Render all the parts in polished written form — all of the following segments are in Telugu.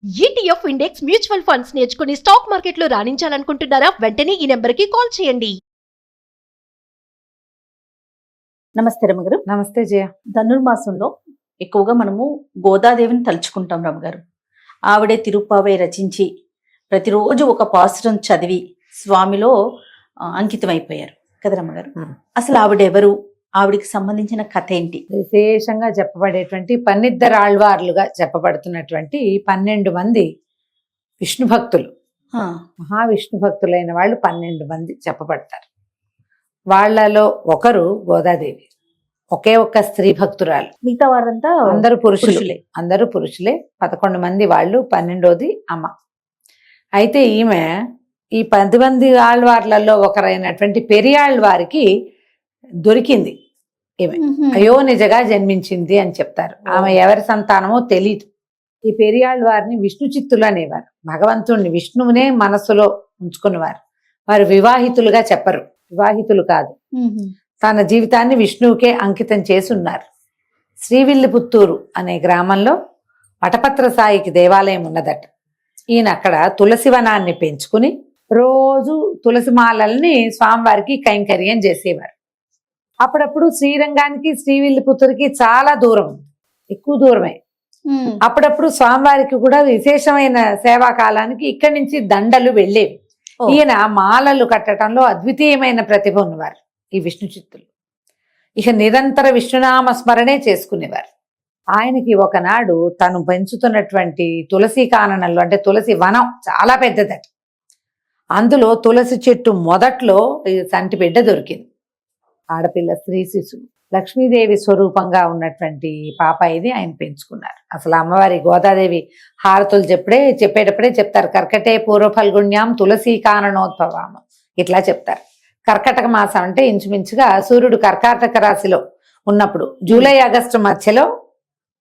ఈటీఎఫ్ ఇండెక్స్ మ్యూచువల్ ఫండ్స్ నేర్చుకుని స్టాక్ మార్కెట్లో రాణించాలనుకుంటున్నారా? వెంటనే ఈ నెంబర్కి కాల్ చేయండి. నమస్తే రమగారు. నమస్తే జయ. ధనుర్మాసంలో ఎక్కువగా మనము గోదాదేవిని తలుచుకుంటాం రమగారు. ఆవిడే తిరుప్పావై రచించి ప్రతిరోజు ఒక పాసురం చదివి స్వామిలో అంకితం అయిపోయారు కదా రమగారు. అసలు ఆవిడెవరు, ఆవిడికి సంబంధించిన కథ ఏంటి? విశేషంగా చెప్పబడేటువంటి పన్నిద్దరాళ్వార్లుగా చెప్పబడుతున్నటువంటి 12 మంది విష్ణు భక్తులు, మహావిష్ణు భక్తులైన వాళ్ళు 12 మంది చెప్పబడతారు. వాళ్ళలో ఒకరు గోదాదేవి, ఒకే ఒక్క స్త్రీ భక్తురాలు. మిగతా వారంతా అందరూ పురుషులే. అందరూ పురుషులే. 11 మంది వాళ్ళు, 12వది అమ్మ. అయితే ఈమె ఈ 10 మంది ఆళ్వార్లలో ఒకరైనటువంటి పెరియాళ్వారికి దొరికింది. ఈమె అయోనిజగా జన్మించింది అని చెప్తారు. ఆమె ఎవరి సంతానమో తెలీదు. ఈ పెరియాళ్వారిని విష్ణు చిత్తులు అనేవారు. భగవంతుణ్ణి, విష్ణువునే మనస్సులో ఉంచుకునేవారు. వారు వివాహితులుగా చెప్పరు, వివాహితులు కాదు. తన జీవితాన్ని విష్ణువుకే అంకితం చేసి ఉన్నారు. శ్రీవిల్లిపుత్తూరు అనే గ్రామంలో వటపత్ర సాయికి దేవాలయం ఉన్నదట. ఈయన అక్కడ తులసి వనాన్ని పెంచుకుని రోజు తులసి మాలల్ని స్వామివారికి కైంకర్యం చేసేవారు. అప్పుడప్పుడు శ్రీరంగానికి శ్రీవిల్లిపుత్తూరుకి చాలా దూరం, ఎక్కువ దూరమే. అప్పుడప్పుడు స్వామివారికి కూడా విశేషమైన సేవా కాలానికి ఇక్కడి నుంచి దండలు వెళ్ళేవి. ఈయన మాలలు కట్టడంలో అద్వితీయమైన ప్రతిభ ఉన్నవారు ఈ విష్ణు చిత్తులు. ఇక నిరంతర విష్ణునామ స్మరణే చేసుకునేవారు. ఆయనకి ఒకనాడు తను పెంచుతున్నటువంటి తులసి కాననంలో, అంటే తులసి వనం చాలా పెద్దదట, అందులో తులసి చెట్టు మొదట్లో సంటి బిడ్డ దొరికింది. ఆడపిల్ల, స్త్రీ శిశువు, లక్ష్మీదేవి స్వరూపంగా ఉన్నటువంటి పాప ఇది. ఆయన పెంచుకున్నారు. అసలు అమ్మవారి గోదాదేవి హారతులు చెప్పేటప్పుడే చెప్తారు, కర్కటే పూర్వ ఫల్గుణ్యాం తులసీ కాననోద్భవామ, ఇట్లా చెప్తారు. కర్కటక మాసం అంటే ఇంచుమించుగా సూర్యుడు కర్కాటక రాశిలో ఉన్నప్పుడు, జూలై ఆగస్టు మధ్యలో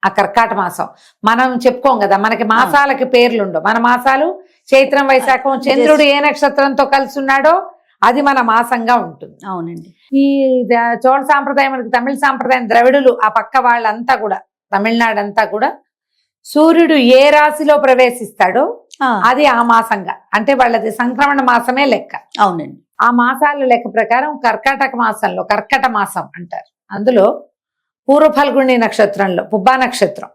ఆ కర్కాట మాసం. మనం చెప్పుకోం కదా, మనకి మాసాలకి పేర్లు ఉండవు. మన మాసాలు చైత్రం, వైశాఖం. చంద్రుడు ఏ నక్షత్రంతో కలిసి ఉన్నాడో అది మన మాసంగా ఉంటుంది. అవునండి. ఈ చోళ సాంప్రదాయం, మనకి తమిళ సాంప్రదాయం, ద్రవిడులు ఆ పక్క వాళ్ళంతా కూడా, తమిళనాడు అంతా కూడా సూర్యుడు ఏ రాశిలో ప్రవేశిస్తాడో అది ఆ మాసంగా, అంటే వాళ్ళది సంక్రమణ మాసమే లెక్క. అవునండి. ఆ మాసాల లెక్క ప్రకారం కర్కాటక మాసంలో, కర్కట మాసం అంటారు, అందులో పూర్వ ఫల్గుణి నక్షత్రంలో, పుబ్బా నక్షత్రం,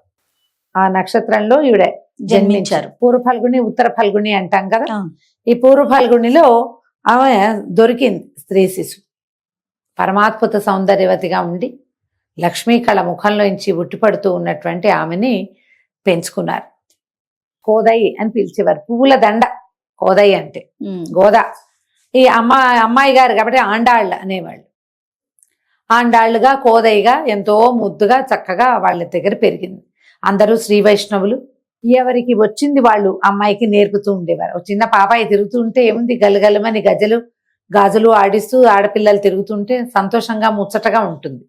ఆ నక్షత్రంలో ఈవిడ జన్మించారు. పూర్వ ఫల్గుణి, ఉత్తర ఫల్గుణి అంటాం కదా. ఈ పూర్వ ఫల్గుణిలో ఆమె దొరికింది స్త్రీ శిశు. పరమాద్భుత సౌందర్యవతిగా ఉండి లక్ష్మీ కళ ముఖంలోంచి ఉట్టిపడుతూ ఉన్నటువంటి ఆమెని పెంచుకున్నారు. కోదయి అని పిలిచేవారు. పువ్వుల దండ కోదయి అంటే, గోదా. ఈ అమ్మాయి గారు కాబట్టి ఆండాళ్ళ అనేవాళ్ళు. ఆండాళ్ళుగా, కోదయిగా ఎంతో ముద్దుగా చక్కగా వాళ్ళ దగ్గర పెరిగింది. అందరూ శ్రీ వైష్ణవులు. ఎవరికి వచ్చింది వాళ్ళు అమ్మాయికి నేర్పుతూ ఉండేవారు. చిన్న పాపాయి తిరుగుతూ ఉంటే ఏముంది, గలగలమని గాజులు ఆడిస్తూ ఆడపిల్లలు తిరుగుతుంటే సంతోషంగా ముచ్చటగా ఉంటుంది.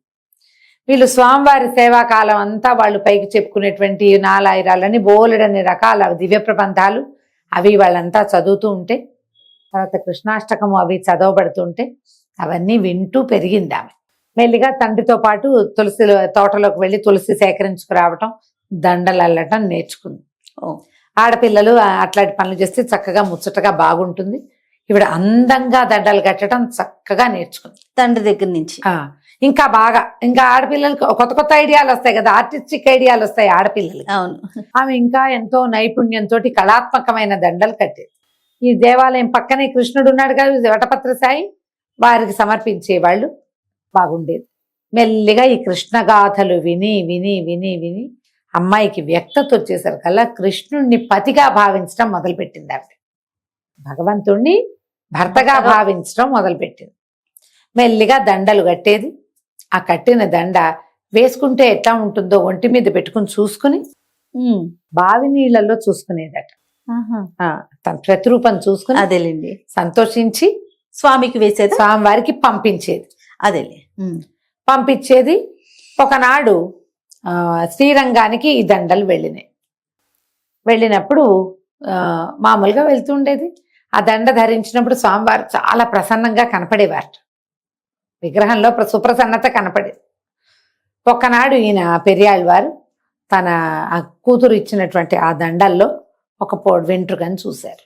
వీళ్ళు స్వామివారి సేవాకాలం అంతా వాళ్ళు పైకి చెప్పుకునేటువంటి నాలాయిరాలని, బోలెడని రకాల దివ్య ప్రబంధాలు అవి వాళ్ళంతా చదువుతూ ఉంటే, తర్వాత కృష్ణాష్టకము అవి చదవబడుతుంటే అవన్నీ వింటూ పెరిగింది ఆమె. మెల్లిగా తండ్రితో పాటు తులసి తోటలోకి వెళ్ళి తులసి సేకరించుకురావటం, దండలు అల్లటం నేర్చుకుంది. ఆడపిల్లలు అట్లాంటి పనులు చేస్తే చక్కగా ముచ్చటగా బాగుంటుంది. ఈవిడ అందంగా దండలు కట్టడం చక్కగా నేర్చుకుంది తండ్రి దగ్గర నుంచి. ఇంకా బాగా, ఇంకా ఆడపిల్లలకు కొత్త కొత్త ఐడియాలు వస్తాయి కదా, ఆర్టిస్టిక్ ఐడియాలు వస్తాయి ఆడపిల్లలు. అవును. ఆమె ఇంకా ఎంతో నైపుణ్యంతో కళాత్మకమైన దండలు కట్టేది. ఈ దేవాలయం పక్కనే కృష్ణుడు ఉన్నాడు కదా, వటపత్ర సాయి, వారికి సమర్పించేవాళ్ళు. బాగుండేది. మెల్లిగా ఈ కృష్ణ గాథలు విని విని విని విని అమ్మాయికి వ్యక్తత వచ్చేసరికల్లా కృష్ణుణ్ణి పతిగా భావించడం మొదలుపెట్టింది ఆవిడ. భగవంతుణ్ణి భర్తగా భావించడం మొదలుపెట్టింది. మెల్లిగా దండలు కట్టేది. ఆ కట్టిన దండ వేసుకుంటే ఎట్లా ఉంటుందో ఒంటి మీద పెట్టుకుని చూసుకుని బావి నీళ్ళల్లో చూసుకునేదట. తన ప్రతిరూపం చూసుకుని అదేలేండి సంతోషించి స్వామికి వేసేది, స్వామివారికి పంపించేది. అదేలే పంపించేది. ఒకనాడు శ్రీరంగానికి ఈ దండలు వెళ్ళినప్పుడు మామూలుగా వెళ్తుండేది. ఆ దండ ధరించినప్పుడు స్వామివారు చాలా ప్రసన్నంగా కనపడేవారు. విగ్రహంలో సుప్రసన్నత కనపడేది. ఒక్కనాడు ఈయన పెరియాళ్వారు తన కూతురు ఇచ్చినటువంటి ఆ దండల్లో ఒక వెంట్రుకని చూశారు.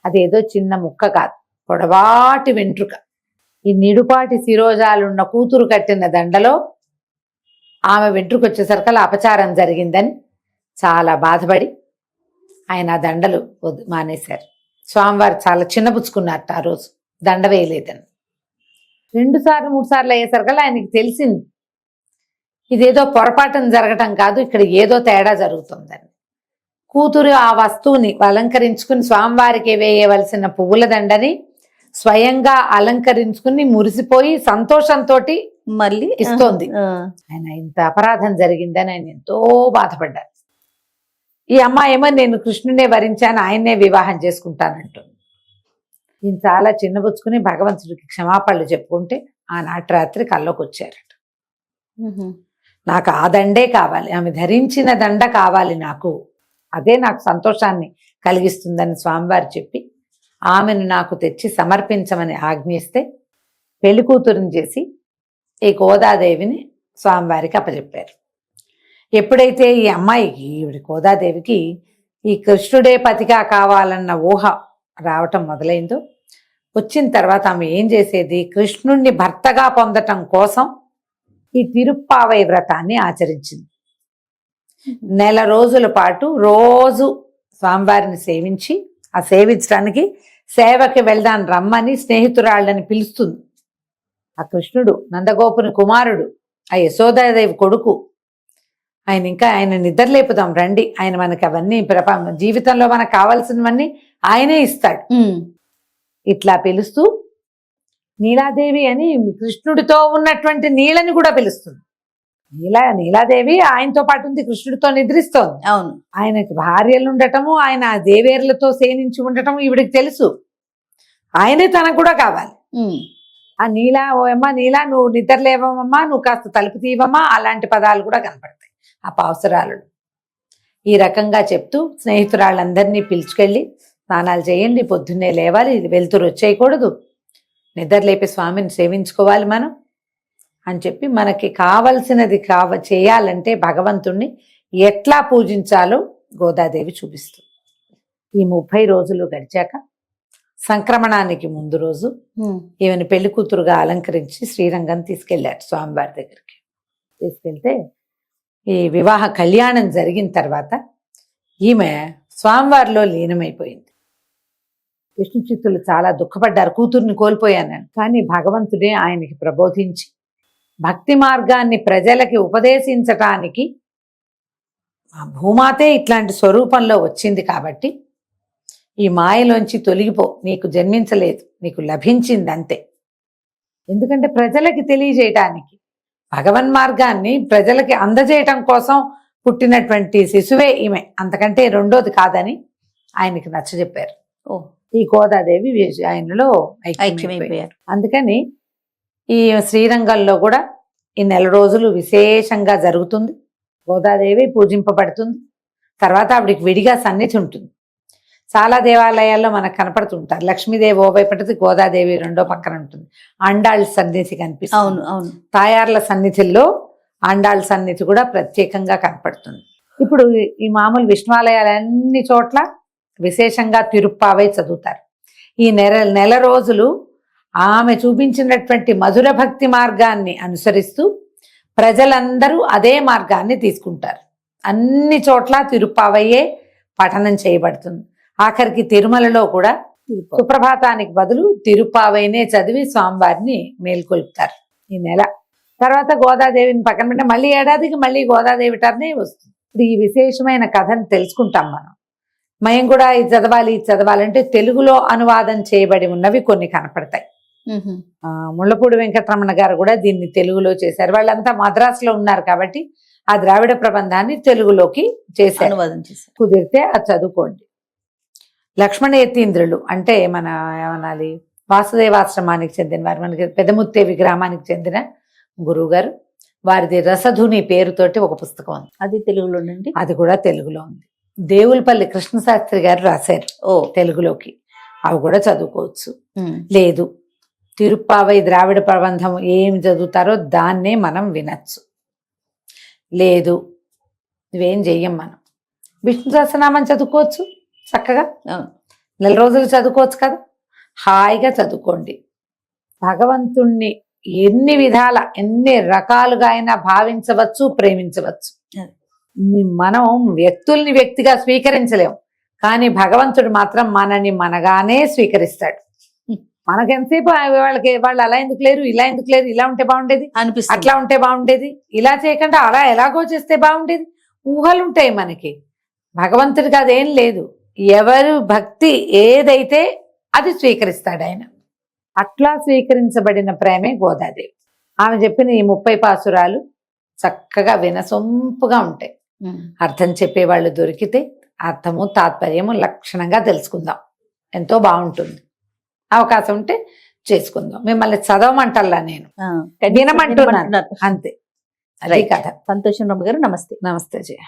అదేదో చిన్న ముక్క కాదు, పొడవాటి వెంట్రుక. ఈ నిడుపాటి శిరోజాలున్న కూతురు కట్టిన దండలో ఆమె వెంట్రుక వచ్చేసరికల్లా అపచారం జరిగిందని చాలా బాధపడి ఆయన ఆ దండలు మానేశారు. స్వామివారు చాలా చిన్నపుచ్చుకున్నారట ఆ రోజు, దండ వేయలేదని. 2 సార్లు 3 సార్లు అయ్యేసరికల్లా ఆయనకి తెలిసింది ఇదేదో పొరపాటున జరగటం కాదు, ఇక్కడ ఏదో తేడా జరుగుతుందని. కూతురు ఆ వస్తువుని అలంకరించుకుని స్వామివారికి వేయవలసిన పువ్వుల దండని స్వయంగా అలంకరించుకుని మురిసిపోయి సంతోషంతో మళ్ళీ ఇస్తోంది. ఆయన ఇంత అపరాధం జరిగిందని ఆయన ఎంతో బాధపడ్డారు. ఈ అమ్మాయి ఏమో నేను కృష్ణునే వరించాను, ఆయన్నే వివాహం చేసుకుంటానంటుంది. ఈయన చాలా చిన్నబుచ్చుకుని భగవంతుడికి క్షమాపణలు చెప్పుకుంటే ఆనాటి రాత్రి కల్లోకి వచ్చారట. నాకు ఆ దండే కావాలి, ఆమె ధరించిన దండ కావాలి, నాకు అదే నాకు సంతోషాన్ని కలిగిస్తుందని స్వామివారు చెప్పి ఆమెను నాకు తెచ్చి సమర్పించమని ఆజ్ఞిస్తే పెళ్లి కూతురుని చేసి ఈ గోదాదేవిని స్వామివారికి అప్పచెప్పారు. ఎప్పుడైతే ఈ అమ్మాయికి ఈవిడ గోదాదేవికి ఈ కృష్ణుడే పతిగా కావాలన్న ఊహ రావటం మొదలైందో, వచ్చిన తర్వాత ఆమె ఏం చేసేది, కృష్ణుణ్ణి భర్తగా పొందటం కోసం ఈ తిరుప్పావై వ్రతాన్ని ఆచరించింది. 1 రోజుల పాటు రోజు స్వామివారిని సేవించి, ఆ సేవించడానికి సేవకి వెళ్దాం రమ్మని స్నేహితురాళ్ళని పిలుస్తుంది. ఆ కృష్ణుడు నందగోపుని కుమారుడు, ఆ యశోదాదేవి కొడుకు. ఆయన నిద్రలేపుదాం రండి, ఆయన మనకి అవన్నీ జీవితంలో మనకు కావాల్సినవన్నీ ఆయనే ఇస్తాడు. ఇట్లా పిలుస్తూ నీలాదేవి అని కృష్ణుడితో ఉన్నటువంటి నీళ్ళని కూడా పిలుస్తుంది. నీలాదేవి ఆయనతో పాటు ఉంది, కృష్ణుడితో నిద్రిస్తోంది. అవును, ఆయనకి భార్యలు ఉండటము, ఆయన దేవేర్లతో సేనించి ఉండటము ఈవిడికి తెలుసు. ఆయనే తనకు కూడా కావాలి. ఆ నీలా, ఓ అమ్మ నీలా, నువ్వు నిద్రలేవమ్మా, నువ్వు కాస్త తలుపు తీవమ్మా, అలాంటి పదాలు కూడా కనపడతాయి ఆ పావసరాలు. ఈ రకంగా చెప్తూ స్నేహితురాళ్ళందరినీ పిలుచుకెళ్ళి స్నానాలు చేయండి, పొద్దున్నే లేవాలి, వెలుతురు వచ్చేయకూడదు, నిద్రలేపి స్వామిని సేవించుకోవాలి మనం అని చెప్పి మనకి కావలసినది చేయాలంటే భగవంతుణ్ణి ఎట్లా పూజించాలో గోదాదేవి చూపిస్తుంది. ఈ 30 రోజులు గడిచాక సంక్రమణానికి ముందు రోజు ఈమెను పెళ్లి కూతురుగా అలంకరించి శ్రీరంగం తీసుకెళ్ళారు స్వామివారి దగ్గరికి. తీసుకెళ్తే ఈ వివాహ కళ్యాణం జరిగిన తర్వాత ఈమె స్వామివారిలో లీనమైపోయింది. విష్ణు చిత్తులు చాలా దుఃఖపడ్డారు, కూతుర్ని కోల్పోయానని. కానీ భగవంతుడే ఆయనకి ప్రబోధించి భక్తి మార్గాన్ని ప్రజలకి ఉపదేశించటానికి ఆ భూమాతే ఇట్లాంటి స్వరూపంలో వచ్చింది కాబట్టి ఈ మాయలోంచి తొలగిపో, నీకు జన్మించలేదు, నీకు లభించింది అంతే. ఎందుకంటే ప్రజలకి తెలియజేయటానికి, భగవన్ మార్గాన్ని ప్రజలకి అందజేయటం కోసం పుట్టినటువంటి శిశువే ఈమె, అంతకంటే రెండోది కాదని ఆయనకి నచ్చజెప్పారు. ఈ గోదాదేవి ఆయనలో ఐక్యమైపోయారు. అందుకని ఈ శ్రీరంగంలో కూడా ఈ 1 రోజులు విశేషంగా జరుగుతుంది. గోదాదేవి పూజింపబడుతుంది. తర్వాత ఆవిడికి విడిగా సన్నిధి ఉంటుంది. చాలా దేవాలయాల్లో మనకు కనపడుతుంటారు. లక్ష్మీదేవి ఓ వైపు ఉంటుంది, గోదాదేవి రెండో పక్కన ఉంటుంది. ఆండాళ్ళ సన్నిధి కనిపిస్తుంది. అవును అవును, తాయార్ల సన్నిధిలో ఆండాళ్ళ సన్నిధి కూడా ప్రత్యేకంగా కనపడుతుంది. ఇప్పుడు ఈ మామూలు విష్ణువాలయాలన్ని చోట్ల విశేషంగా తిరుప్పావై చదువుతారు. ఈ 1 రోజులు ఆమె చూపించినటువంటి మధుర భక్తి మార్గాన్ని అనుసరిస్తూ ప్రజలందరూ అదే మార్గాన్ని తీసుకుంటారు. అన్ని చోట్ల తిరుప్పావయ్యే పఠనం చేయబడుతుంది. ఆఖరికి తిరుమలలో కూడా సుప్రభాతానికి బదులు తిరుప్పావైనే చదివి స్వామివారిని మేల్కొల్పుతారు ఈ నెల. తర్వాత గోదాదేవిని పక్కన పెట్టి మళ్ళీ ఏడాదికి మళ్ళీ గోదాదేవి టర్నే వస్తుంది. ఇప్పుడు ఈ విశేషమైన కథను తెలుసుకుంటాం మనం. మేము కూడా ఇది చదవాలంటే తెలుగులో అనువాదం చేయబడి ఉన్నవి కొన్ని కనపడతాయి. ముళ్ళపూడి వెంకటరమణ గారు కూడా దీన్ని తెలుగులో చేశారు. వాళ్ళంతా మద్రాసులో ఉన్నారు కాబట్టి ఆ ద్రావిడ ప్రబంధాన్ని తెలుగులోకి చేశారు. కుదిరితే అది చదువుకోండి. లక్ష్మణ యతీంద్రులు అంటే మన ఏమనాలి, వాసుదేవాశ్రమానికి చెందిన వారు, మనకి పెదముత్తేవి గ్రామానికి చెందిన గురువు గారు, వారిది రసధుని పేరుతోటి ఒక పుస్తకం ఉంది. అది తెలుగులోనండి? అది కూడా తెలుగులో ఉంది. దేవులపల్లి కృష్ణశాస్త్రి గారు రాశారు తెలుగులోకి. అవి కూడా చదువుకోవచ్చు. లేదు తిరుప్పావై ద్రావిడ ప్రబంధం ఏమి చదువుతారో దాన్నే మనం వినచ్చు. లేదు ఇవేం చెయ్యం మనం, విష్ణు సహస్రనామం చదువుకోవచ్చు చక్కగా, అవును. 4 రోజులు చదువుకోవచ్చు కదా, హాయిగా చదువుకోండి. భగవంతుణ్ణి ఎన్ని రకాలుగా అయినా భావించవచ్చు, ప్రేమించవచ్చు. మనం వ్యక్తిగా స్వీకరించలేం, కానీ భగవంతుడు మాత్రం మనని మనగానే స్వీకరిస్తాడు. మనకెంతసేపు వాళ్ళు అలా ఎందుకు లేరు, ఇలా ఎందుకు లేరు, ఇలా ఉంటే బాగుండేది, అనిపిస్తుంది. అట్లా ఉంటే బాగుండేది, ఇలా చేయకుండా అలా ఎలాగో చేస్తే బాగుండేది, ఊహలు ఉంటాయి మనకి. భగవంతుడికి అదేం లేదు. ఎవరు భక్తి ఏదైతే అది స్వీకరిస్తాడు ఆయన. అట్లా స్వీకరించబడిన ప్రేమే గోదాదేవి. ఆమె చెప్పిన ఈ 30 పాసురాలు చక్కగా వినసొంపుగా ఉంటాయి. అర్థం చెప్పేవాళ్ళు దొరికితే అర్థము తాత్పర్యము లక్షణంగా తెలుసుకుందాం, ఎంతో బాగుంటుంది. అవకాశం ఉంటే చేసుకుందాం. మిమ్మల్ని చదవమంటల్లా, నేను వినమంటున్నాను అంతే. అదే కథ. సంతోషం రమ్మ గారు. నమస్తే. నమస్తే జయ.